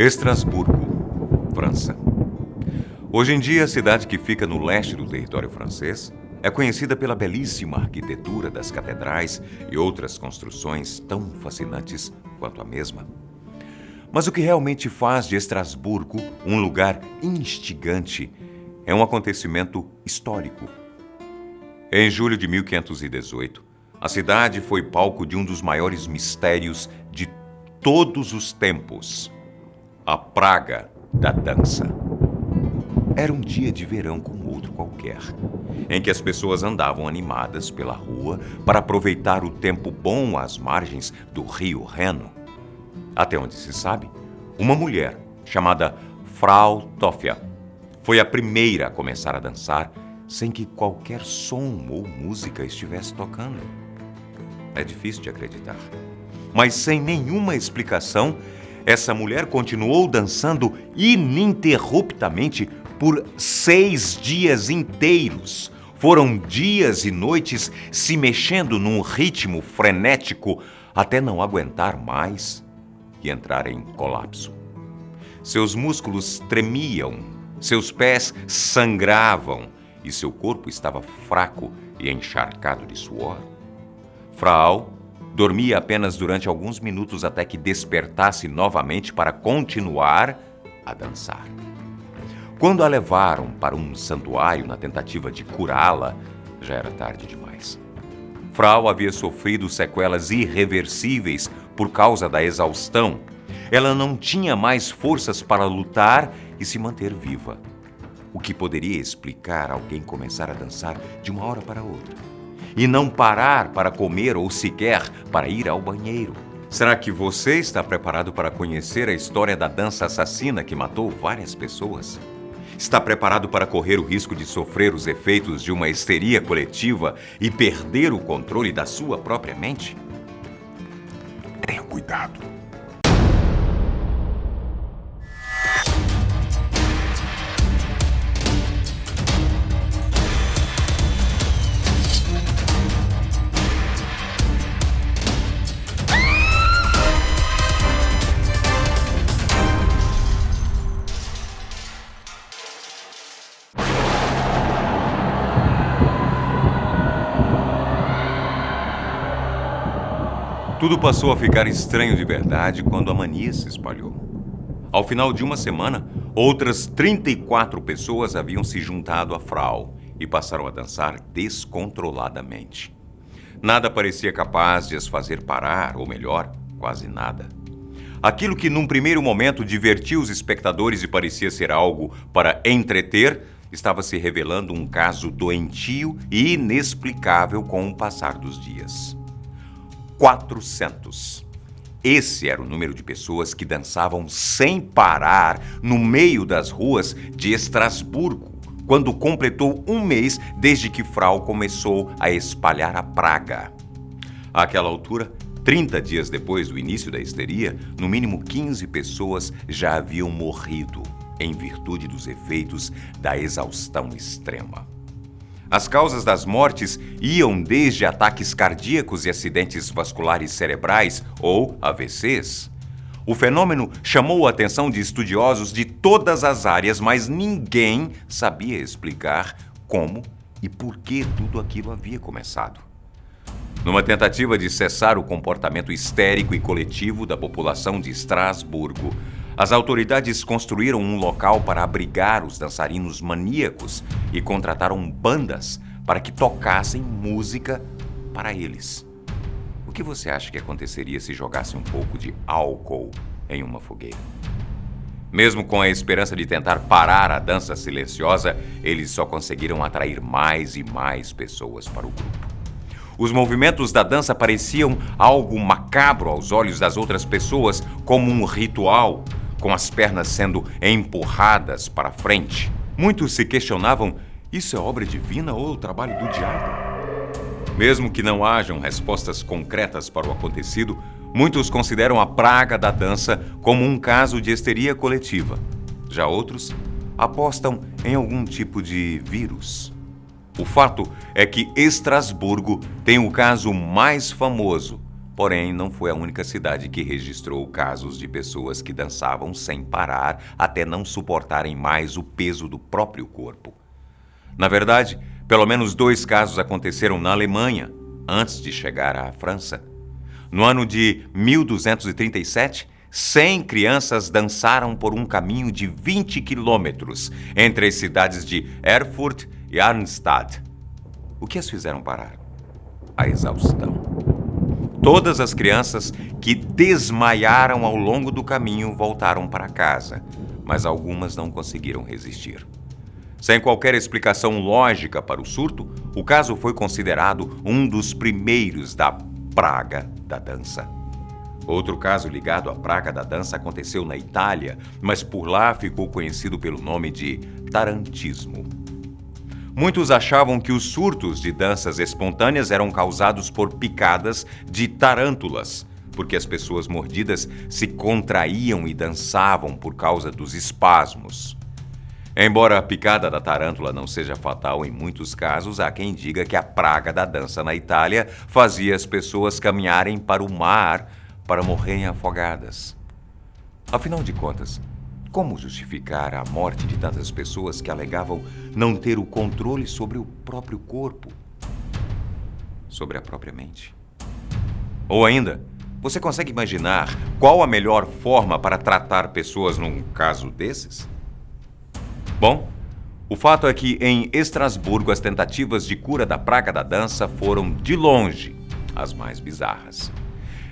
Estrasburgo, França. Hoje em dia, a cidade que fica no leste do território francês é conhecida pela belíssima arquitetura das catedrais e outras construções tão fascinantes quanto a mesma. Mas o que realmente faz de Estrasburgo um lugar instigante é um acontecimento histórico. Em julho de 1518, a cidade foi palco de um dos maiores mistérios de todos os tempos: a Praga da Dança. Era um dia de verão como outro qualquer, em que as pessoas andavam animadas pela rua para aproveitar o tempo bom às margens do rio Reno. Até onde se sabe, uma mulher chamada Frau Toffia foi a primeira a começar a dançar sem que qualquer som ou música estivesse tocando. É difícil de acreditar. Mas sem nenhuma explicação, essa mulher continuou dançando ininterruptamente por 6 dias inteiros. Foram dias e noites se mexendo num ritmo frenético até não aguentar mais e entrar em colapso. Seus músculos tremiam, seus pés sangravam e seu corpo estava fraco e encharcado de suor. Frau dormia apenas durante alguns minutos até que despertasse novamente para continuar a dançar. Quando a levaram para um santuário na tentativa de curá-la, já era tarde demais. Frau havia sofrido sequelas irreversíveis por causa da exaustão. Ela não tinha mais forças para lutar e se manter viva. O que poderia explicar alguém começar a dançar de uma hora para outra e não parar para comer ou sequer para ir ao banheiro? Será que você está preparado para conhecer a história da dança assassina que matou várias pessoas? Está preparado para correr o risco de sofrer os efeitos de uma histeria coletiva e perder o controle da sua própria mente? Tenha cuidado. Tudo passou a ficar estranho de verdade quando a mania se espalhou. Ao final de uma semana, outras 34 pessoas haviam se juntado a Frau e passaram a dançar descontroladamente. Nada parecia capaz de as fazer parar, ou melhor, quase nada. Aquilo que num primeiro momento divertia os espectadores e parecia ser algo para entreter, estava se revelando um caso doentio e inexplicável com o passar dos dias. 400. Esse era o número de pessoas que dançavam sem parar no meio das ruas de Estrasburgo, quando completou um mês desde que Frau começou a espalhar a praga. Àquela altura, 30 dias depois do início da histeria, no mínimo 15 pessoas já haviam morrido em virtude dos efeitos da exaustão extrema. As causas das mortes iam desde ataques cardíacos e acidentes vasculares cerebrais, ou AVCs. O fenômeno chamou a atenção de estudiosos de todas as áreas, mas ninguém sabia explicar como e por que tudo aquilo havia começado. Numa tentativa de cessar o comportamento histérico e coletivo da população de Estrasburgo, as autoridades construíram um local para abrigar os dançarinos maníacos e contrataram bandas para que tocassem música para eles. O que você acha que aconteceria se jogasse um pouco de álcool em uma fogueira? Mesmo com a esperança de tentar parar a dança silenciosa, eles só conseguiram atrair mais e mais pessoas para o grupo. Os movimentos da dança pareciam algo macabro aos olhos das outras pessoas, como um ritual, com as pernas sendo empurradas para frente. Muitos se questionavam: isso é obra divina ou trabalho do diabo? Mesmo que não hajam respostas concretas para o acontecido, muitos consideram a praga da dança como um caso de histeria coletiva. Já outros apostam em algum tipo de vírus. O fato é que Estrasburgo tem o caso mais famoso Porém, não foi a única cidade que registrou casos de pessoas que dançavam sem parar até não suportarem mais o peso do próprio corpo. Na verdade, pelo menos 2 casos aconteceram na Alemanha, antes de chegar à França. No ano de 1237, 100 crianças dançaram por um caminho de 20 quilômetros entre as cidades de Erfurt e Arnstadt. O que as fizeram parar? A exaustão. Todas as crianças que desmaiaram ao longo do caminho voltaram para casa, mas algumas não conseguiram resistir. Sem qualquer explicação lógica para o surto, o caso foi considerado um dos primeiros da praga da dança. Outro caso ligado à praga da dança aconteceu na Itália, mas por lá ficou conhecido pelo nome de tarantismo. Muitos achavam que os surtos de danças espontâneas eram causados por picadas de tarântulas, porque as pessoas mordidas se contraíam e dançavam por causa dos espasmos. Embora a picada da tarântula não seja fatal em muitos casos, há quem diga que a praga da dança na Itália fazia as pessoas caminharem para o mar para morrerem afogadas. Afinal de contas, como justificar a morte de tantas pessoas que alegavam não ter o controle sobre o próprio corpo, sobre a própria mente? Ou ainda, você consegue imaginar qual a melhor forma para tratar pessoas num caso desses? Bom, o fato é que em Estrasburgo as tentativas de cura da praga da dança foram, de longe, as mais bizarras.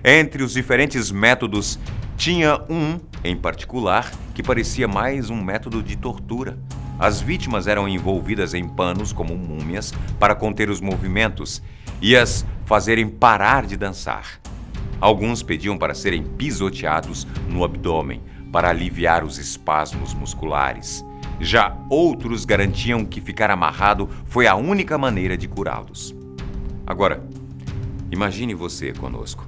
Entre os diferentes métodos, tinha um, em particular, que parecia mais um método de tortura. As vítimas eram envolvidas em panos como múmias para conter os movimentos e as fazerem parar de dançar. Alguns pediam para serem pisoteados no abdômen para aliviar os espasmos musculares. Já outros garantiam que ficar amarrado foi a única maneira de curá-los. Agora, imagine você conosco.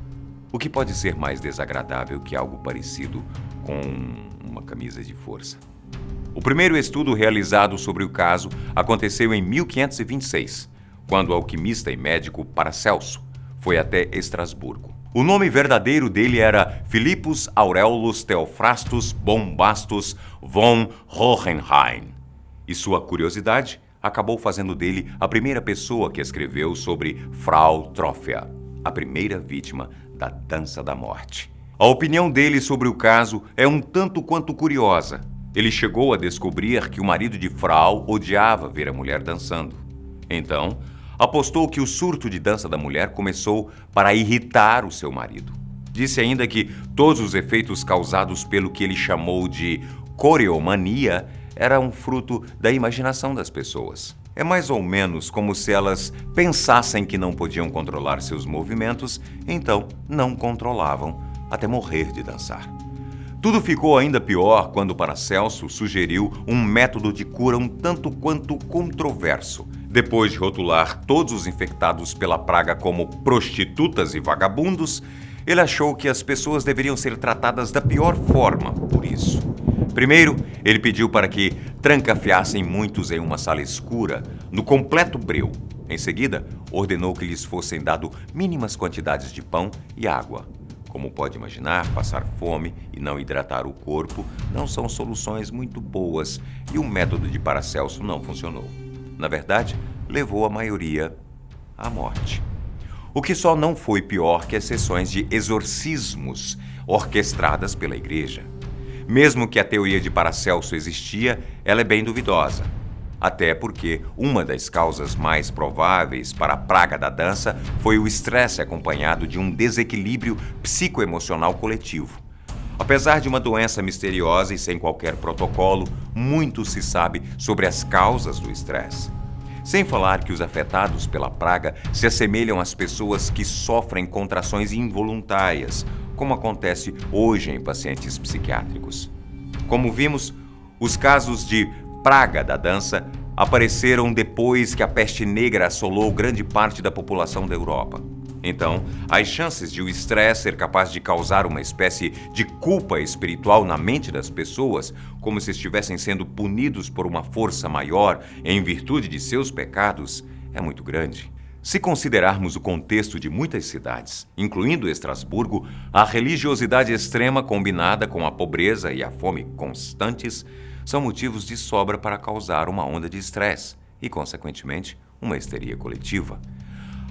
O que pode ser mais desagradável que algo parecido com uma camisa de força? O primeiro estudo realizado sobre o caso aconteceu em 1526, quando o alquimista e médico Paracelso foi até Estrasburgo. O nome verdadeiro dele era Philippus Aurelius Theophrastus Bombastus von Hohenheim, e sua curiosidade acabou fazendo dele a primeira pessoa que escreveu sobre Frau Troffea, a primeira vítima da dança da morte. A opinião dele sobre o caso é um tanto quanto curiosa. Ele chegou a descobrir que o marido de Frau odiava ver a mulher dançando. Então, apostou que o surto de dança da mulher começou para irritar o seu marido. Disse ainda que todos os efeitos causados pelo que ele chamou de coreomania eram fruto da imaginação das pessoas. É mais ou menos como se elas pensassem que não podiam controlar seus movimentos, então não controlavam até morrer de dançar. Tudo ficou ainda pior quando Paracelso sugeriu um método de cura um tanto quanto controverso. Depois de rotular todos os infectados pela praga como prostitutas e vagabundos, ele achou que as pessoas deveriam ser tratadas da pior forma por isso. Primeiro, ele pediu para que trancafiassem muitos em uma sala escura, no completo breu. Em seguida, ordenou que lhes fossem dadas mínimas quantidades de pão e água. Como pode imaginar, passar fome e não hidratar o corpo não são soluções muito boas e o método de Paracelso não funcionou. Na verdade, levou a maioria à morte. O que só não foi pior que as sessões de exorcismos orquestradas pela igreja. Mesmo que a teoria de Paracelso existia, ela é bem duvidosa. Até porque uma das causas mais prováveis para a praga da dança foi o estresse acompanhado de um desequilíbrio psicoemocional coletivo. Apesar de uma doença misteriosa e sem qualquer protocolo, muito se sabe sobre as causas do estresse. Sem falar que os afetados pela praga se assemelham às pessoas que sofrem contrações involuntárias, como acontece hoje em pacientes psiquiátricos. Como vimos, os casos de praga da dança apareceram depois que a peste negra assolou grande parte da população da Europa. Então, as chances de o estresse ser capaz de causar uma espécie de culpa espiritual na mente das pessoas, como se estivessem sendo punidos por uma força maior em virtude de seus pecados, é muito grande. Se considerarmos o contexto de muitas cidades, incluindo Estrasburgo, a religiosidade extrema combinada com a pobreza e a fome constantes são motivos de sobra para causar uma onda de estresse e, consequentemente, uma histeria coletiva.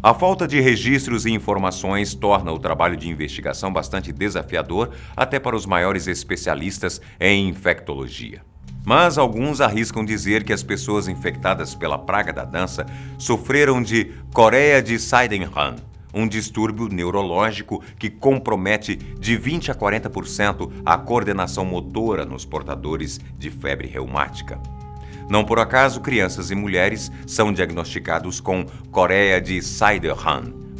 A falta de registros e informações torna o trabalho de investigação bastante desafiador até para os maiores especialistas em infectologia. Mas alguns arriscam dizer que as pessoas infectadas pela praga da dança sofreram de Coreia de Sydenham, um distúrbio neurológico que compromete de 20 a 40% a coordenação motora nos portadores de febre reumática. Não por acaso, crianças e mulheres são diagnosticados com Coreia de Sydenham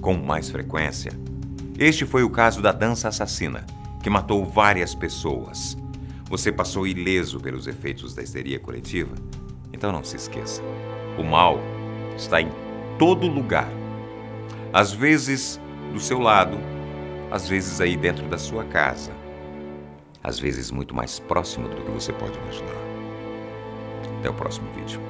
com mais frequência. Este foi o caso da dança assassina, que matou várias pessoas. Você passou ileso pelos efeitos da histeria coletiva? Então não se esqueça, o mal está em todo lugar. Às vezes do seu lado, às vezes aí dentro da sua casa, às vezes muito mais próximo do que você pode imaginar. Até o próximo vídeo.